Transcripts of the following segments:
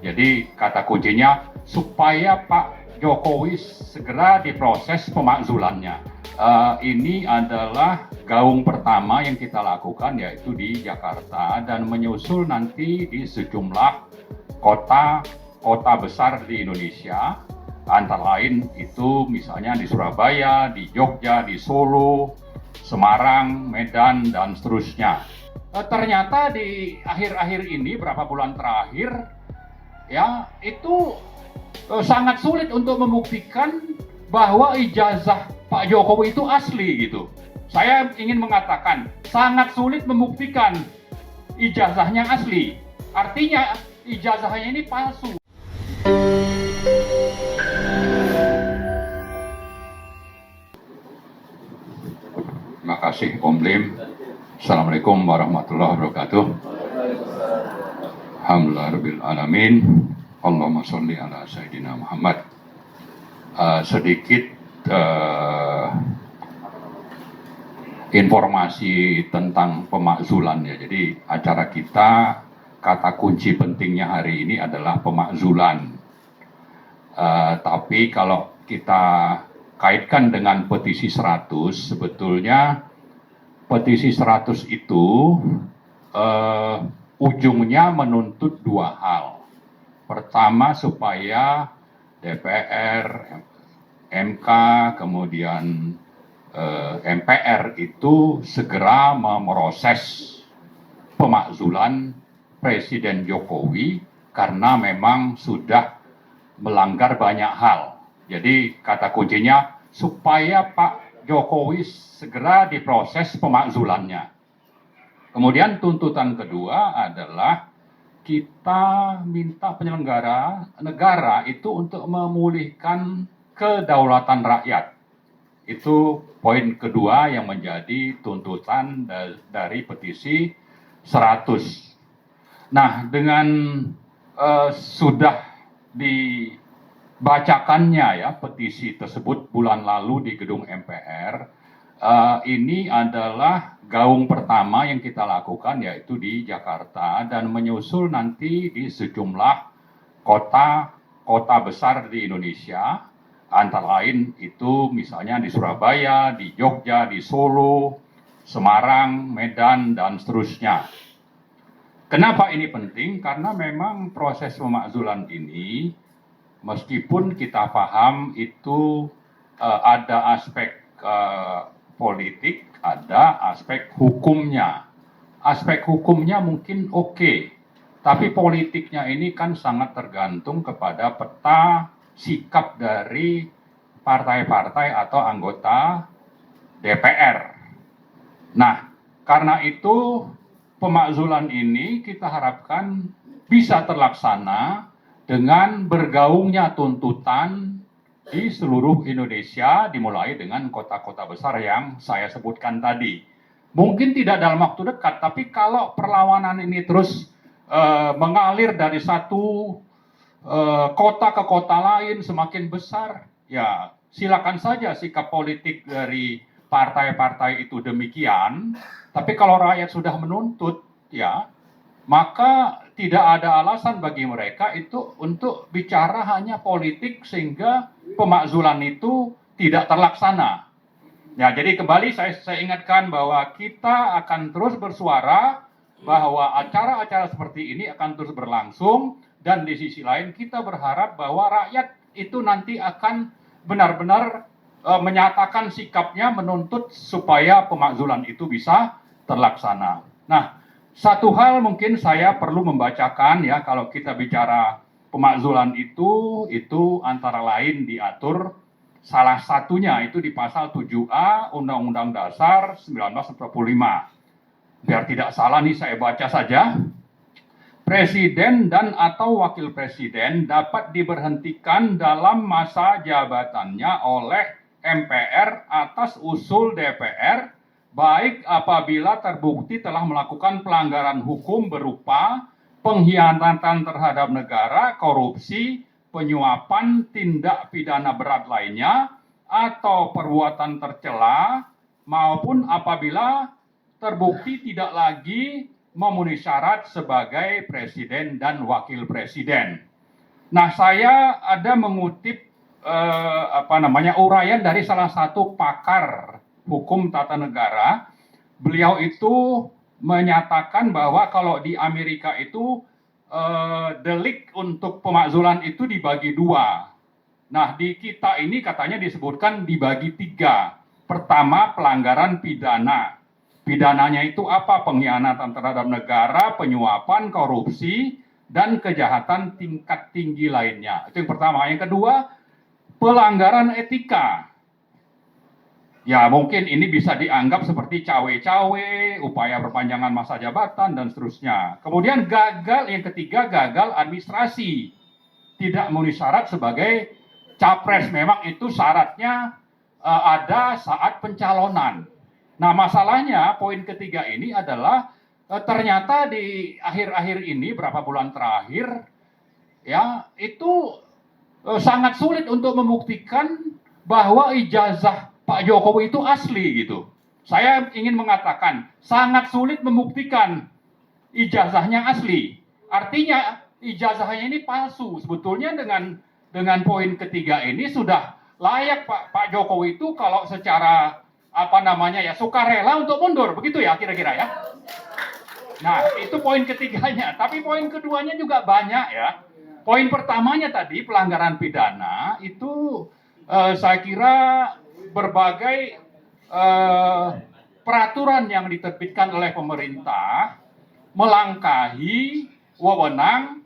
Jadi kata kuncinya supaya Pak Jokowi segera diproses pemakzulannya. Ini adalah gaung pertama yang kita lakukan yaitu di Jakarta dan menyusul nanti di sejumlah kota besar di Indonesia. Antara lain itu misalnya di Surabaya, di Jogja, di Solo, Semarang, Medan, dan seterusnya. Ternyata di akhir-akhir ini, beberapa bulan terakhir, ya itu sangat sulit untuk membuktikan bahwa ijazah Pak Jokowi itu asli gitu. Saya ingin mengatakan sangat sulit membuktikan ijazahnya asli. Artinya ijazahnya ini palsu. Terima kasih Om Lim. Assalamualaikum warahmatullahi wabarakatuh. Alhamdulillahirabbil alamin. Allahumma sholli ala sayyidina Muhammad. Sedikit informasi tentang pemakzulan ya. Jadi acara kita, kata kunci pentingnya hari ini adalah pemakzulan. Tapi kalau kita kaitkan dengan petisi 100, sebetulnya petisi 100 itu ujungnya menuntut dua hal. Pertama, supaya DPR, MK, kemudian MPR itu segera memproses pemakzulan Presiden Jokowi karena memang sudah melanggar banyak hal. Jadi kata kuncinya supaya Pak Jokowi segera diproses pemakzulannya. Kemudian tuntutan kedua adalah kita minta penyelenggara negara itu untuk memulihkan kedaulatan rakyat. Itu poin kedua yang menjadi tuntutan dari petisi 100. Nah, dengan sudah dibacakannya ya petisi tersebut bulan lalu di gedung MPR, ini adalah gaung pertama yang kita lakukan yaitu di Jakarta dan menyusul nanti di sejumlah kota besar di Indonesia, antara lain itu misalnya di Surabaya, di Jogja, di Solo, Semarang, Medan, dan seterusnya. Kenapa ini penting? Karena memang proses pemakzulan ini, meskipun kita paham itu ada aspek politik, ada aspek hukumnya. Aspek hukumnya mungkin oke, tapi politiknya ini kan sangat tergantung kepada peta sikap dari partai-partai atau anggota DPR. Nah, karena itu pemakzulan ini kita harapkan bisa terlaksana dengan bergaungnya tuntutan di seluruh Indonesia, dimulai dengan kota-kota besar yang saya sebutkan tadi. Mungkin tidak dalam waktu dekat, tapi kalau perlawanan ini terus mengalir dari satu kota ke kota lain semakin besar, ya silakan saja sikap politik dari partai-partai itu demikian. Tapi kalau rakyat sudah menuntut, ya maka tidak ada alasan bagi mereka itu untuk bicara hanya politik sehingga pemakzulan itu tidak terlaksana. Ya, jadi kembali saya ingatkan bahwa kita akan terus bersuara bahwa acara-acara seperti ini akan terus berlangsung, dan di sisi lain kita berharap bahwa rakyat itu nanti akan benar-benar menyatakan sikapnya menuntut supaya pemakzulan itu bisa terlaksana. Nah, satu hal mungkin saya perlu membacakan ya, kalau kita bicara pemakzulan itu antara lain diatur salah satunya itu di pasal 7A Undang-Undang Dasar 1945. Biar tidak salah nih saya baca saja. Presiden dan atau wakil presiden dapat diberhentikan dalam masa jabatannya oleh MPR atas usul DPR, baik apabila terbukti telah melakukan pelanggaran hukum berupa pengkhianatan terhadap negara, korupsi, penyuapan, tindak pidana berat lainnya, atau perbuatan tercela, maupun apabila terbukti tidak lagi memenuhi syarat sebagai presiden dan wakil presiden. Nah, saya ada mengutip uraian dari salah satu pakar hukum tata negara. Beliau itu menyatakan bahwa kalau di Amerika itu delik untuk pemakzulan itu dibagi dua. Nah, di kita ini katanya disebutkan dibagi tiga. Pertama, pelanggaran pidana. Pidananya itu apa? Pengkhianatan terhadap negara, penyuapan, korupsi, dan kejahatan tingkat tinggi lainnya. Itu yang pertama. Yang kedua, pelanggaran etika. Ya, mungkin ini bisa dianggap seperti cawe-cawe, upaya perpanjangan masa jabatan, dan seterusnya. Kemudian yang ketiga, gagal administrasi. Tidak memenuhi syarat sebagai capres. Memang itu syaratnya ada saat pencalonan. Nah, masalahnya poin ketiga ini adalah ternyata di akhir-akhir ini, berapa bulan terakhir, ya itu sangat sulit untuk membuktikan bahwa ijazah Pak Jokowi itu asli gitu. Saya ingin mengatakan sangat sulit membuktikan ijazahnya asli. Artinya ijazahnya ini palsu. Sebetulnya dengan poin ketiga ini sudah layak Pak Jokowi itu kalau secara sukarela untuk mundur, begitu ya kira-kira ya. Nah, itu poin ketiganya. Tapi poin keduanya juga banyak ya. Poin pertamanya tadi pelanggaran pidana itu saya kira berbagai peraturan yang diterbitkan oleh pemerintah melangkahi wewenang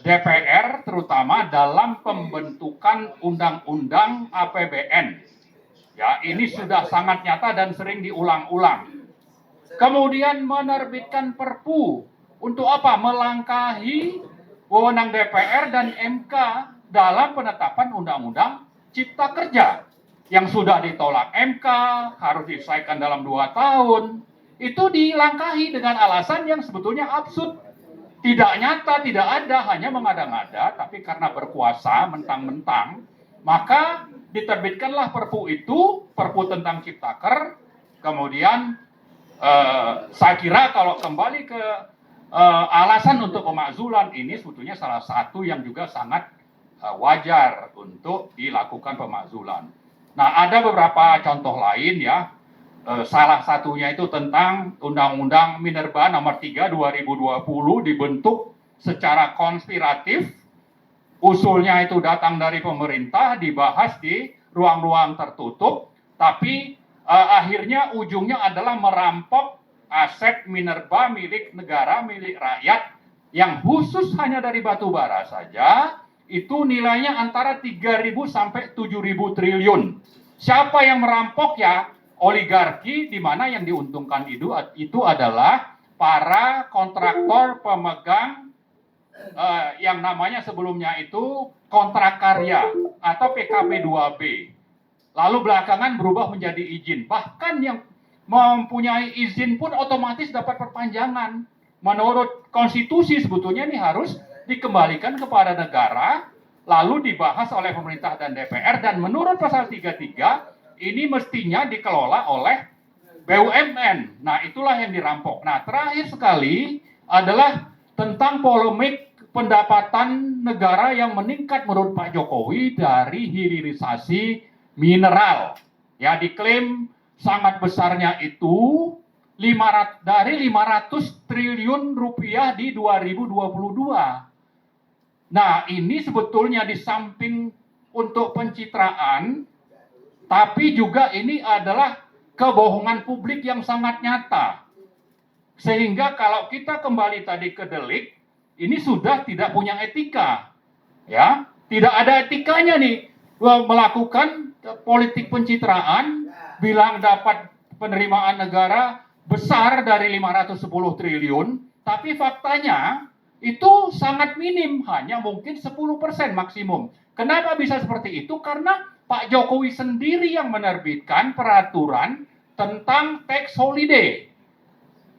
DPR terutama dalam pembentukan undang-undang APBN. Ya, ini sudah sangat nyata dan sering diulang-ulang. Kemudian menerbitkan Perpu untuk apa? Melangkahi wewenang DPR dan MK dalam penetapan undang-undang Cipta Kerja yang sudah ditolak MK, harus diselesaikan dalam 2 tahun. Itu dilangkahi dengan alasan yang sebetulnya absurd. Tidak nyata, tidak ada, hanya mengada-ngada, tapi karena berkuasa mentang-mentang, maka diterbitkanlah Perpu itu, Perpu tentang Ciptaker. Kemudian saya kira kalau kembali ke alasan untuk pemakzulan ini sebetulnya salah satu yang juga sangat wajar untuk dilakukan pemakzulan. Nah, ada beberapa contoh lain ya. Salah satunya itu tentang Undang-Undang Minerba Nomor 3 2020 dibentuk secara konspiratif. Usulnya itu datang dari pemerintah, dibahas di ruang-ruang tertutup, tapi akhirnya ujungnya adalah merampok aset minerba milik negara, milik rakyat, yang khusus hanya dari batu bara saja, itu nilainya antara 3.000 sampai 7.000 triliun. Siapa yang merampok ya? Oligarki, di mana yang diuntungkan itu adalah para kontraktor pemegang yang namanya sebelumnya itu kontrak karya atau PKP 2B. Lalu belakangan berubah menjadi izin. Bahkan yang mempunyai izin pun otomatis dapat perpanjangan. Menurut konstitusi sebetulnya ini harus dikembalikan kepada negara, lalu dibahas oleh pemerintah dan DPR, dan menurut pasal 33 ini mestinya dikelola oleh BUMN. Nah, itulah yang dirampok. Nah, terakhir sekali adalah tentang polemik pendapatan negara yang meningkat menurut Pak Jokowi dari hilirisasi mineral. Ya, diklaim sangat besarnya itu dari 500 triliun rupiah di 2022. Nah, ini sebetulnya di samping untuk pencitraan, tapi juga ini adalah kebohongan publik yang sangat nyata. Sehingga kalau kita kembali tadi ke delik, ini sudah tidak punya etika. Ya, tidak ada etikanya nih melakukan politik pencitraan, bilang dapat penerimaan negara besar dari 510 triliun, tapi faktanya itu sangat minim, hanya mungkin 10% maksimum. Kenapa bisa seperti itu? Karena Pak Jokowi sendiri yang menerbitkan peraturan tentang tax holiday.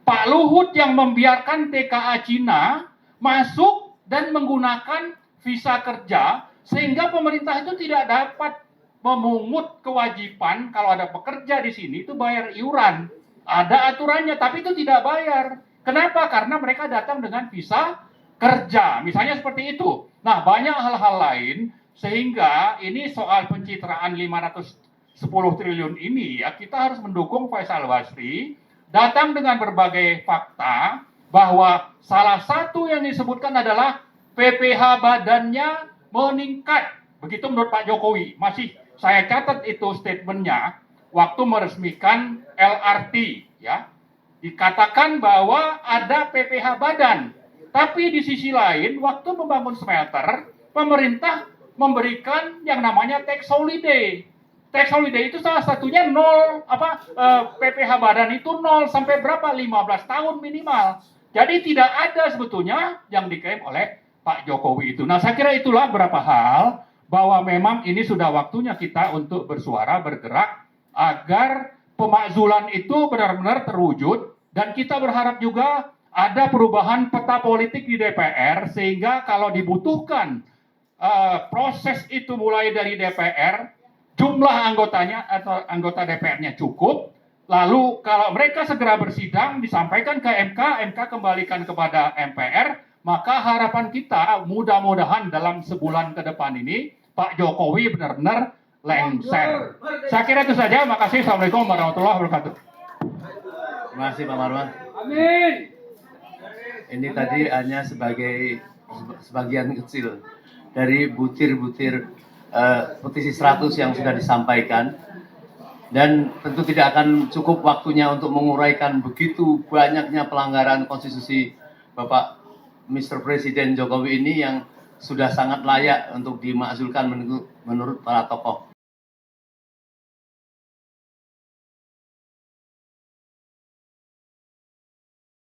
Pak Luhut yang membiarkan TKA Cina masuk dan menggunakan visa kerja, sehingga pemerintah itu tidak dapat memungut kewajiban kalau ada pekerja di sini itu bayar iuran. Ada aturannya, tapi itu tidak bayar. Kenapa? Karena mereka datang dengan visa kerja, misalnya seperti itu. Nah, banyak hal-hal lain sehingga ini soal pencitraan 510 triliun ini ya kita harus mendukung Faisal Basri datang dengan berbagai fakta bahwa salah satu yang disebutkan adalah PPh badannya meningkat. Begitu menurut Pak Jokowi. Masih saya catat itu statementnya waktu meresmikan LRT ya. Dikatakan bahwa ada PPh badan. Tapi di sisi lain waktu membangun smelter, pemerintah memberikan yang namanya tax holiday. Tax holiday itu salah satunya nol, PPh badan itu nol sampai berapa? 15 tahun minimal. Jadi tidak ada sebetulnya yang diklaim oleh Pak Jokowi itu. Nah, saya kira itulah beberapa hal bahwa memang ini sudah waktunya kita untuk bersuara, bergerak agar pemakzulan itu benar-benar terwujud dan kita berharap juga ada perubahan peta politik di DPR sehingga kalau dibutuhkan proses itu mulai dari DPR, jumlah anggotanya atau anggota DPR-nya cukup, lalu kalau mereka segera bersidang disampaikan ke MK, MK kembalikan kepada MPR, maka harapan kita mudah-mudahan dalam sebulan ke depan ini Pak Jokowi benar-benar lengser. Saya kira itu saja. Makasih. Assalamualaikum warahmatullahi wabarakatuh. Terima kasih Pak Marwan. Amin. Ini tadi hanya sebagian kecil dari butir-butir petisi 100 yang sudah disampaikan. Dan tentu tidak akan cukup waktunya untuk menguraikan begitu banyaknya pelanggaran konstitusi Bapak Mr. Presiden Jokowi ini yang sudah sangat layak untuk dimakzulkan menurut para tokoh.